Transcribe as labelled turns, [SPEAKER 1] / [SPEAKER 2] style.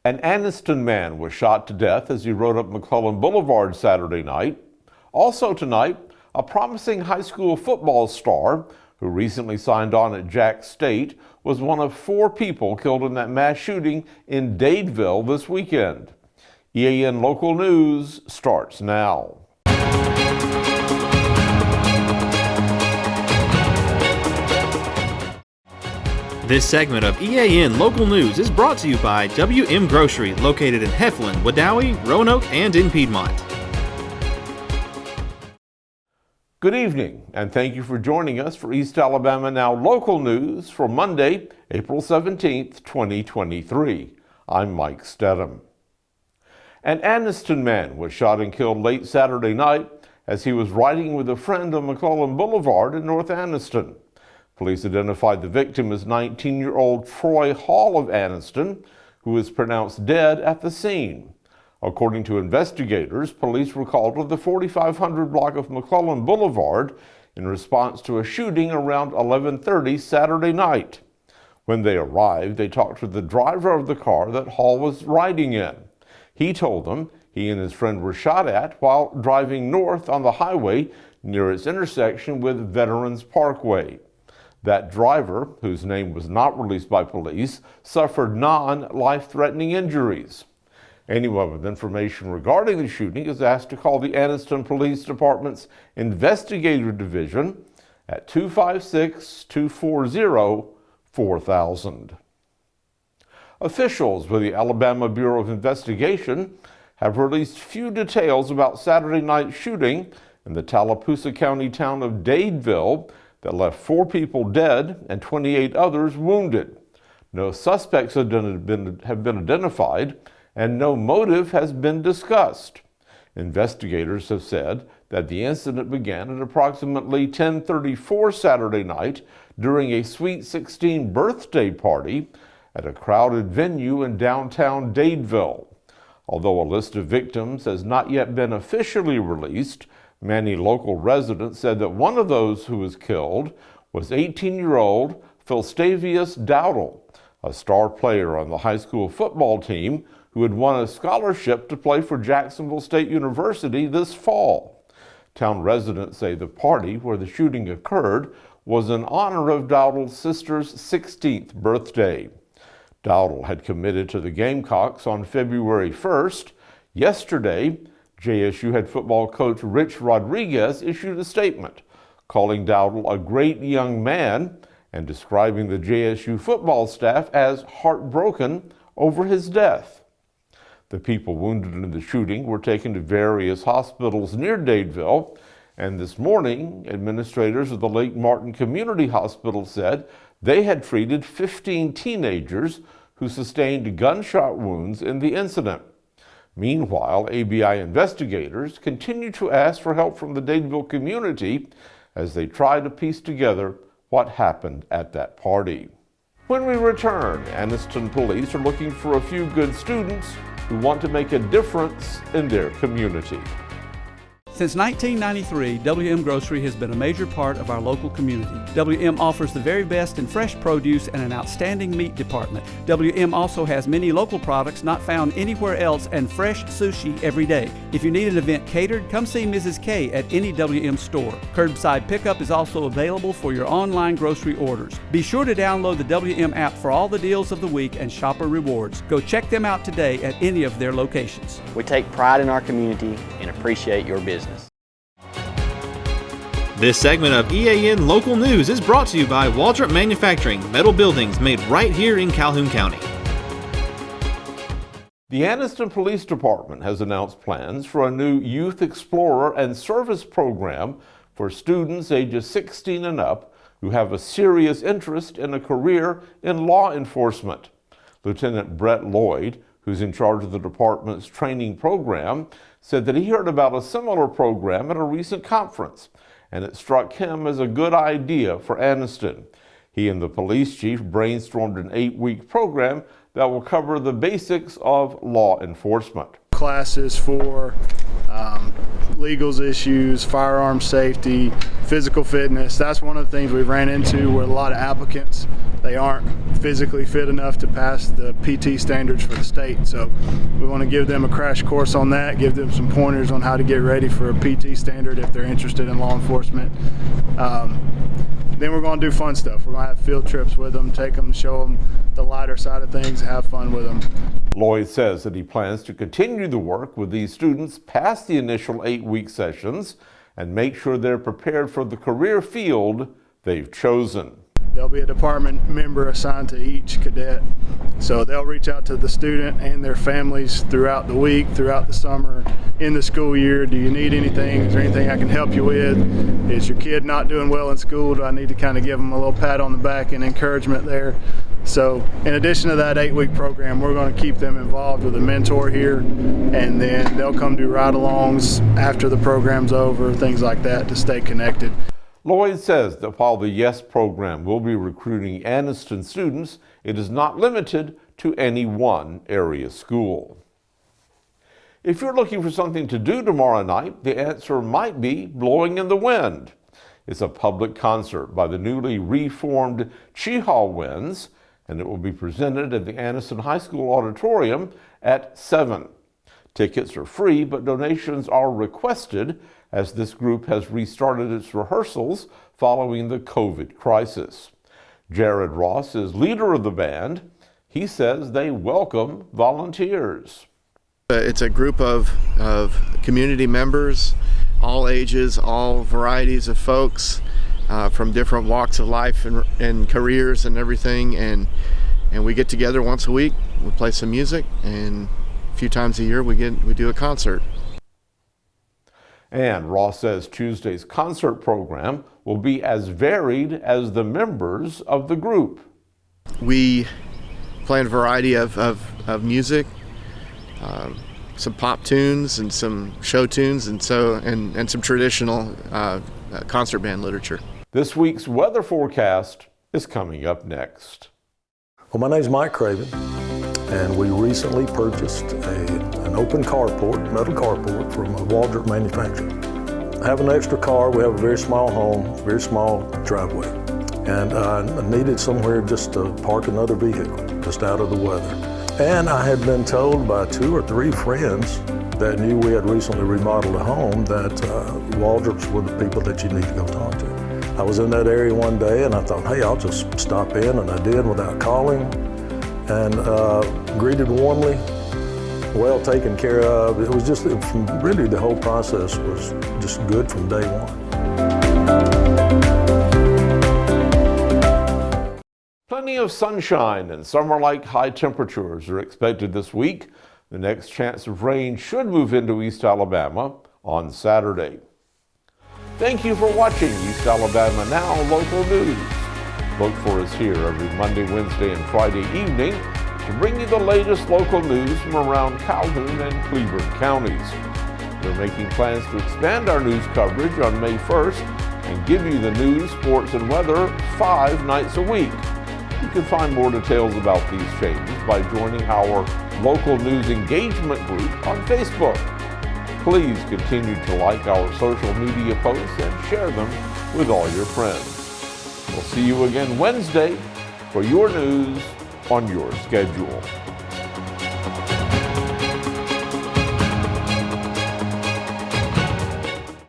[SPEAKER 1] An Anniston man was shot to death as he rode up McClellan Boulevard Saturday night. Also tonight, a promising high school football star who recently signed on at Jax State was one of 4 people killed in that mass shooting in Dadeville this weekend. EAN Local News starts now.
[SPEAKER 2] This segment of EAN Local News is brought to you by WM Grocery, located in Heflin, Wedowee, Roanoke, and in Piedmont.
[SPEAKER 1] Good evening, and thank you for joining us for East Alabama Now Local News for Monday, April 17th, 2023. I'm Mike Stedham. An Anniston man was shot and killed late Saturday night as he was riding with a friend on McClellan Boulevard in North Anniston. Police identified the victim as 19-year-old Troy Hall of Anniston, who was pronounced dead at the scene. According to investigators, police were called to the 4500 block of McClellan Boulevard in response to a shooting around 11:30 Saturday night. When they arrived, they talked to the driver of the car that Hall was riding in. He told them he and his friend were shot at while driving north on the highway near its intersection with Veterans Parkway. That driver, whose name was not released by police, suffered non-life-threatening injuries. Anyone with information regarding the shooting is asked to call the Anniston Police Department's Investigative Division at 256-240-4000. Officials with the Alabama Bureau of Investigation have released few details about Saturday night's shooting in the Tallapoosa County town of Dadeville that left 4 people dead and 28 others wounded. No suspects have been identified, and no motive has been discussed. Investigators have said that the incident began at approximately 10:34 Saturday night during a Sweet 16 birthday party at a crowded venue in downtown Dadeville. Although a list of victims has not yet been officially released, many local residents said that one of those who was killed was 18-year-old Philstavius Dowdle, a star player on the high school football team who had won a scholarship to play for Jacksonville State University this fall. Town residents say the party where the shooting occurred was in honor of Dowdle's sister's 16th birthday. Dowdle had committed to the Gamecocks on February 1st. Yesterday, JSU head football coach Rich Rodriguez issued a statement calling Dowdle a great young man and describing the JSU football staff as heartbroken over his death. The people wounded in the shooting were taken to various hospitals near Dadeville, and this morning, administrators of the Lake Martin Community Hospital said they had treated 15 teenagers who sustained gunshot wounds in the incident. Meanwhile, ABI investigators continue to ask for help from the Dadeville community as they try to piece together what happened at that party. When we return, Anniston police are looking for a few good students who want to make a difference in their community.
[SPEAKER 3] Since 1993, WM Grocery has been a major part of our local community. WM offers the very best in fresh produce and an outstanding meat department. WM also has many local products not found anywhere else and fresh sushi every day. If you need an event catered, come see Mrs. K at any WM store. Curbside pickup is also available for your online grocery orders. Be sure to download the WM app for all the deals of the week and shopper rewards. Go check them out today at any of their locations.
[SPEAKER 4] We take pride in our community and appreciate your business.
[SPEAKER 2] This segment of EAN Local News is brought to you by Waldrop Manufacturing, metal buildings made right here in Calhoun County.
[SPEAKER 1] The Anniston Police Department has announced plans for a new Youth Explorer and Service program for students ages 16 and up who have a serious interest in a career in law enforcement. Lieutenant Brett Lloyd, who's in charge of the department's training program, said that he heard about a similar program at a recent conference, and it struck him as a good idea for Anniston. He and the police chief brainstormed an 8-week program that will cover the basics of law enforcement.
[SPEAKER 5] Classes for legals issues, firearm safety, physical fitness. That's one of the things we've ran into with a lot of applicants. They aren't physically fit enough to pass the PT standards for the state. So we want to give them a crash course on that, give them some pointers on how to get ready for a PT standard if they're interested in law enforcement. Then we're going to do fun stuff. We're going to have field trips with them, take them, show them the lighter side of things, have fun with them.
[SPEAKER 1] Lloyd says that he plans to continue the work with these students past the initial 8-week sessions and make sure they're prepared for the career field they've chosen.
[SPEAKER 5] There'll be a department member assigned to each cadet. So they'll reach out to the student and their families throughout the week, throughout the summer, in the school year. Do you need anything? Is there anything I can help you with? Is your kid not doing well in school? Do I need to kind of give them a little pat on the back and encouragement there? So in addition to that 8-week program, we're going to keep them involved with a mentor here, and then they'll come do ride-alongs after the program's over, things like that, to stay connected.
[SPEAKER 1] Lloyd says that while the YES program will be recruiting Anniston students, it is not limited to any one area school. If you're looking for something to do tomorrow night, the answer might be Blowing in the Wind. It's a public concert by the newly reformed Cheaha Winds, and it will be presented at the Anniston High School Auditorium at 7. Tickets are free, but donations are requested as this group has restarted its rehearsals following the COVID crisis. Jared Ross is leader of the band. He says they welcome volunteers.
[SPEAKER 6] It's a group of community members, all ages, all varieties of folks from different walks of life and careers and everything. And we get together once a week, we play some music, and a few times a year we do a concert.
[SPEAKER 1] And Ross says Tuesday's concert program will be as varied as the members of the group.
[SPEAKER 6] We play a variety of music, some pop tunes and some show tunes, and some traditional concert band literature.
[SPEAKER 1] This week's weather forecast is coming up next.
[SPEAKER 7] Well, my name's Mike Craven, and we recently purchased an open carport, metal carport from a Waldrop manufacturer. I have an extra car. We have a very small home, very small driveway, and I needed somewhere just to park another vehicle, just out of the weather. And I had been told by 2 or 3 friends that knew we had recently remodeled a home that Waldrops were the people that you need to go talk to. I was in that area one day and I thought, hey, I'll just stop in, and I did without calling, and greeted warmly, well taken care of. It was just, really the whole process was just good from day one.
[SPEAKER 1] Plenty of sunshine and summer-like high temperatures are expected this week. The next chance of rain should move into East Alabama on Saturday. Thank you for watching East Alabama Now Local News. Look for us here every Monday, Wednesday, and Friday evening to bring you the latest local news from around Calhoun and Cleburne counties. We're making plans to expand our news coverage on May 1st and give you the news, sports, and weather 5 nights a week. You can find more details about these changes by joining our local news engagement group on Facebook. Please continue to like our social media posts and share them with all your friends. We'll see you again Wednesday for your news on your schedule.